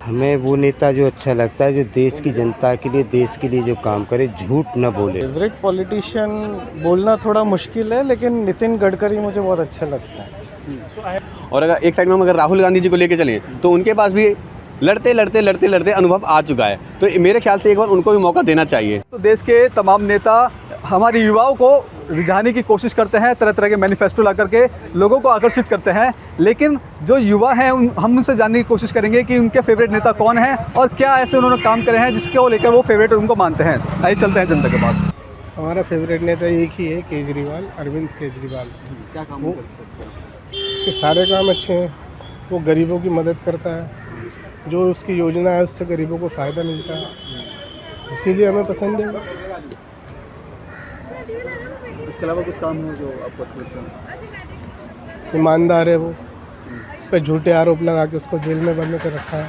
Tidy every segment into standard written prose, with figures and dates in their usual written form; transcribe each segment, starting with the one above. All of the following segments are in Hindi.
हमें वो नेता जो अच्छा लगता है जो देश की जनता के लिए, देश के लिए जो काम करे, झूठ न बोले। फेवरेट पॉलिटिशियन बोलना थोड़ा मुश्किल है, लेकिन नितिन गडकरी मुझे बहुत अच्छा लगता है। और अगर एक साइड में हम अगर राहुल गांधी जी को लेके चलें तो उनके पास भी लड़ते अनुभव आ चुका है, तो मेरे ख्याल से एक बार उनको भी मौका देना चाहिए। तो देश के तमाम नेता हमारे युवाओं को रिझाने की कोशिश करते हैं, तरह तरह के मैनिफेस्टो ला करके लोगों को आकर्षित करते हैं, लेकिन जो युवा हैं हम उनसे जानने की कोशिश करेंगे कि उनके फेवरेट नेता कौन हैं और क्या ऐसे उन्होंने काम करे हैं जिसके वो लेकर वो फेवरेट उनको मानते हैं। आइए चलते हैं जनता के पास। हमारा फेवरेट नेता एक ही है, केजरीवाल, अरविंद केजरीवाल। क्या काम वो उसके सारे काम अच्छे हैं, वो गरीबों की मदद करता है, जो उसकी योजना है उससे गरीबों को फ़ायदा मिलता है, इसीलिए हमें पसंद है। इसके अलावा कुछ काम हो जो आपको अच्छे लगते हैं? ईमानदार है वो, इस पर झूठे आरोप लगा के उसको जेल में बंद कर रखा है।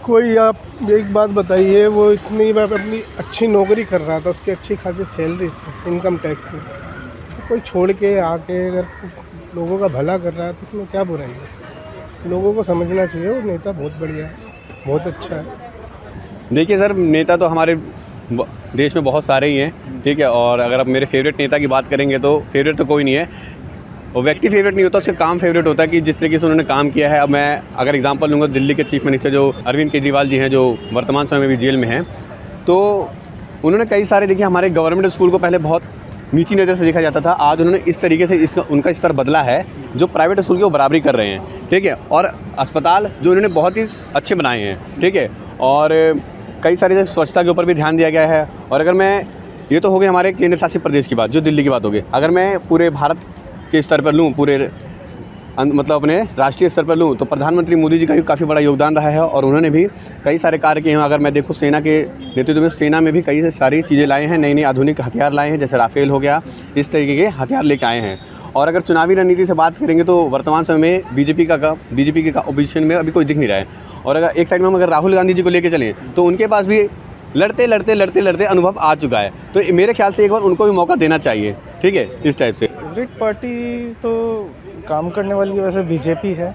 कोई आप एक बात बताइए, वो इतनी बार अपनी अच्छी नौकरी कर रहा था, उसकी अच्छी खासी सैलरी थी इनकम टैक्स में, तो कोई छोड़ के आके अगर लोगों का भला कर रहा है तो उसमें क्या बुराई है? लोगों को समझना चाहिए वो नेता बहुत बढ़िया है, बहुत अच्छा है। देखिए सर, नेता तो हमारे देश में बहुत सारे ही हैं, ठीक है। और अगर आप मेरे फेवरेट नेता की बात करेंगे तो फेवरेट तो कोई नहीं है, वो व्यक्ति फेवरेट नहीं होता, उसका काम फेवरेट होता है कि जिस तरीके से उन्होंने काम किया है। अब मैं अगर एग्जांपल लूँगा, दिल्ली के चीफ मिनिस्टर जो अरविंद केजरीवाल जी हैं, जो वर्तमान समय में भी जेल में हैं, तो उन्होंने कई सारे, देखिए हमारे गवर्नमेंट स्कूल को पहले बहुत नीची नज़र से देखा जाता था, आज उन्होंने इस तरीके से उनका स्तर बदला है जो प्राइवेट स्कूल की वो बराबरी कर रहे हैं, ठीक है। और अस्पताल जो उन्होंने बहुत ही अच्छे बनाए हैं, ठीक है। और कई सारी स्वच्छता के ऊपर भी ध्यान दिया गया है। और अगर मैं, ये तो हो गई हमारे केंद्र शासित प्रदेश की बात, जो दिल्ली की बात होगी, अगर मैं पूरे भारत के स्तर पर लूँ, पूरे मतलब अपने राष्ट्रीय स्तर पर लूँ, तो प्रधानमंत्री मोदी जी का भी काफ़ी बड़ा योगदान रहा है और उन्होंने भी कई सारे कार्य किए हैं। अगर मैं देखूँ सेना के नेतृत्व में, सेना में भी कई सारी चीज़ें लाए हैं, नई नई आधुनिक हथियार लाए हैं, जैसे राफेल हो गया, इस तरीके के हथियार लेके आए हैं। और अगर चुनावी रणनीति से बात करेंगे तो वर्तमान समय में बीजेपी के ऑपोजिशन में अभी कोई दिख नहीं रहा है। और अगर एक साइड में हम अगर राहुल गांधी जी को लेके चलें तो उनके पास भी लड़ते अनुभव आ चुका है, तो मेरे ख्याल से एक बार उनको भी मौका देना चाहिए, ठीक है, इस टाइप से। फेवरेट पार्टी तो काम करने वाली वैसे बीजेपी है,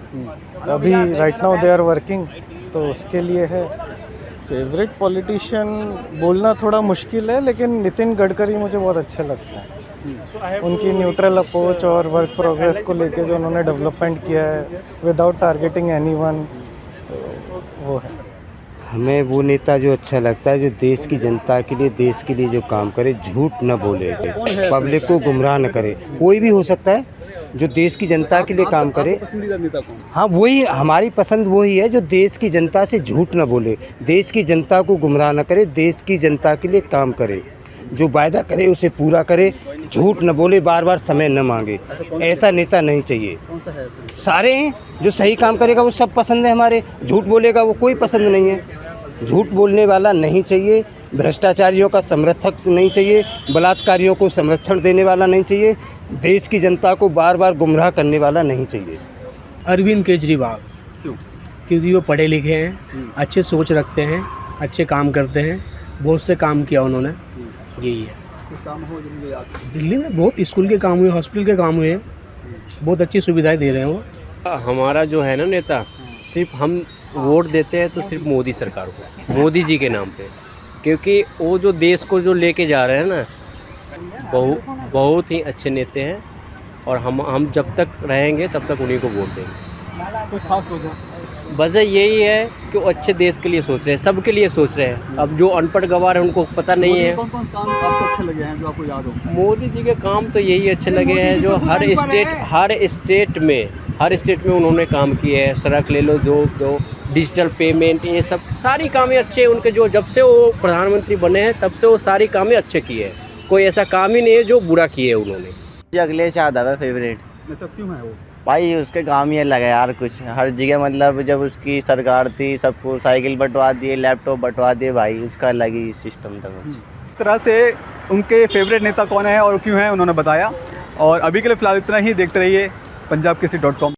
अभी right now they are working, तो उसके लिए है। फेवरेट पॉलिटिशियन बोलना थोड़ा मुश्किल है, लेकिन नितिन गडकरी मुझे बहुत अच्छा लगता है। उनकी न्यूट्रल अप्रोच और वर्क प्रोग्रेस को लेके जो उन्होंने डेवलपमेंट किया है विदाउट टारगेटिंग एनीवन, तो वो है। हमें वो नेता जो अच्छा लगता है जो देश की जनता के लिए, देश के लिए जो काम करे, झूठ न बोले, पब्लिक को गुमराह न करे। कोई भी हो सकता है जो देश की जनता के लिए काम करे। पसंदीदा नेता कौन? हाँ, वही हमारी पसंद वही है जो देश की जनता से झूठ न बोले, देश की जनता को गुमराह न करे, देश की जनता के लिए काम करे, जो वायदा करे उसे पूरा करे, झूठ न बोले, बार बार समय न मांगे। ऐसा नेता नहीं चाहिए। कौन सा है? सारे हैं, जो सही काम करेगा वो सब पसंद है हमारे, झूठ बोलेगा वो कोई पसंद नहीं है। झूठ बोलने वाला नहीं चाहिए, भ्रष्टाचारियों का समर्थक नहीं चाहिए, बलात्कारियों को संरक्षण देने वाला नहीं चाहिए, देश की जनता को बार बार गुमराह करने वाला नहीं चाहिए। अरविंद केजरीवाल। क्यों? क्योंकि वो पढ़े लिखे हैं, अच्छे सोच रखते हैं, अच्छे काम करते हैं, बहुत से काम किया उन्होंने, यही है। कुछ काम हो दिल्ली में बहुत स्कूल के काम हुए, हॉस्पिटल के काम हुए, बहुत अच्छी सुविधाएं दे रहे हैं वो। हमारा जो है ना नेता, सिर्फ हम वोट देते हैं तो सिर्फ मोदी सरकार को, मोदी जी के नाम पे, क्योंकि वो जो देश को जो लेके जा रहे हैं ना, बहुत ही अच्छे नेता हैं और हम जब तक रहेंगे तब तक उन्हीं को वोट देंगे। कोई खास वजह? वजह यही है कि वो अच्छे देश के लिए सोच रहे हैं, सबके लिए सोच रहे हैं। अब जो अनपढ़ गवार है उनको पता नहीं है। कौन कौन काम आपको अच्छे लगे हैं जो आपको याद हो? मोदी जी के काम तो यही अच्छे लगे हैं जो हर स्टेट में उन्होंने काम किए हैं। सड़क ले लो, जो डिजिटल पेमेंट, ये सब सारी कामें अच्छे हैं उनके। जो जब से वो प्रधानमंत्री बने हैं तब से वो सारी कामें अच्छे किए हैं, कोई ऐसा काम ही नहीं है जो बुरा किए है उन्होंने। अखिलेश यादव है फेवरेट। अच्छा, क्यों है वो? भाई उसके काम ही अलग है यार, कुछ हर जगह, मतलब जब उसकी सरकार थी सबको साइकिल बंटवा दिए, लैपटॉप बंटवा दिए, भाई उसका अलग ही सिस्टम था। इस तरह से उनके फेवरेट नेता कौन है और क्यों है उन्होंने बताया। और अभी के लिए फ़िलहाल इतना ही। देखते रहिए punjabkesi.com।